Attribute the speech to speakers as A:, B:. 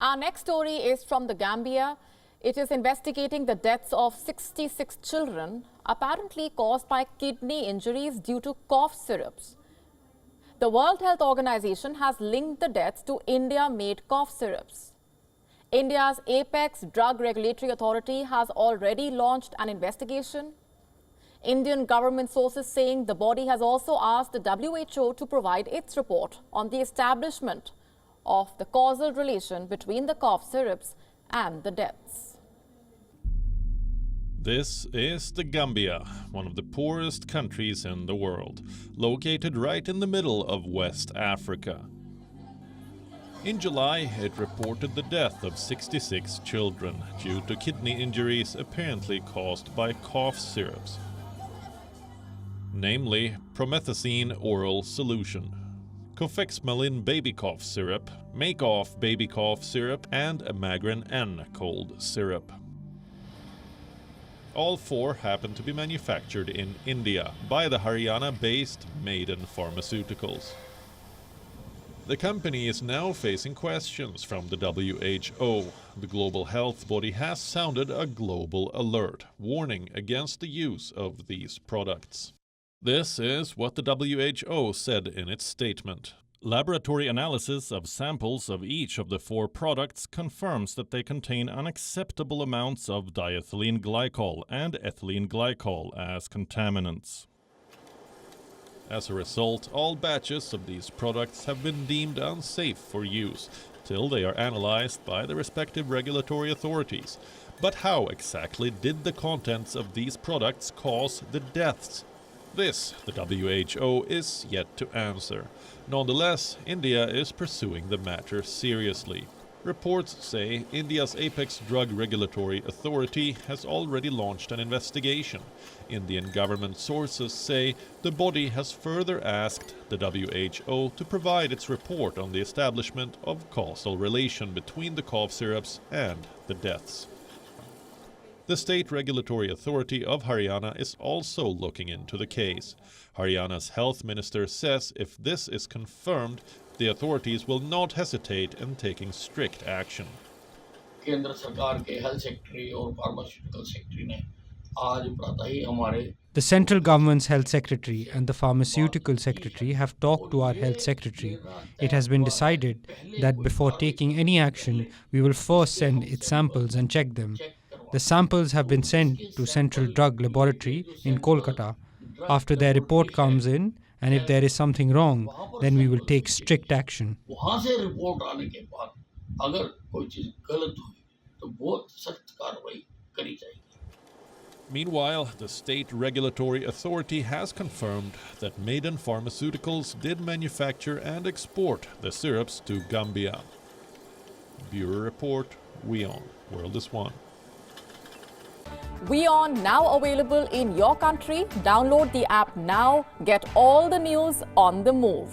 A: Our next story is from the Gambia. It is investigating the deaths of 66 children, apparently caused by kidney injuries due to cough syrups. The World Health Organization has linked the deaths to India-made cough syrups. India's apex drug regulatory authority has already launched an investigation. Indian government sources saying the body has also asked the WHO to provide its report on the establishment of the causal relation between the cough syrups and the deaths.
B: This is the Gambia, one of the poorest countries in the world, located right in the middle of West Africa. In July, it reported the death of 66 children due to kidney injuries apparently caused by cough syrups, namely promethazine oral solution, Cofexmalin baby cough syrup, Make-Off baby cough syrup, and Magrin N cold syrup. All four happen to be manufactured in India by the Haryana-based Maiden Pharmaceuticals. The company is now facing questions from the WHO. The global health body has sounded a global alert, warning against the use of these products. This is what the WHO said in its statement. Laboratory analysis of samples of each of the four products confirms that they contain unacceptable amounts of diethylene glycol and ethylene glycol as contaminants. As a result, all batches of these products have been deemed unsafe for use till they are analyzed by the respective regulatory authorities. But how exactly did the contents of these products cause the deaths? This, the WHO is yet to answer. Nonetheless, India is pursuing the matter seriously. Reports say India's apex drug regulatory authority has already launched an investigation. Indian government sources say the body has further asked the WHO to provide its report on the establishment of causal relation between the cough syrups and the deaths. The state regulatory authority of Haryana is also looking into the case. Haryana's health minister says if this is confirmed, the authorities will not hesitate in taking strict action.
C: केंद्र सरकार के health secretary और pharmaceutical secretary ने आज प्रातः ही हमारे
D: The central government's health secretary and the pharmaceutical secretary have talked to our health secretary. It has been decided that before taking any action, we will first send its samples and check them. The samples have been sent to Central Drug Laboratory in Kolkata. After their report comes in, and if there is something wrong, then we will take strict action.
C: वहां से report आने के बाद अगर कोई चीज गलत हुई तो बहुत सख्त कार्रवाई करी जाएगी.
B: Meanwhile, the state regulatory authority has confirmed that Maiden Pharmaceuticals did manufacture and export the syrups to Gambia. Bureau Report, WION World is One.
A: WION now available in your country. Download the app now. Get all the news on the move.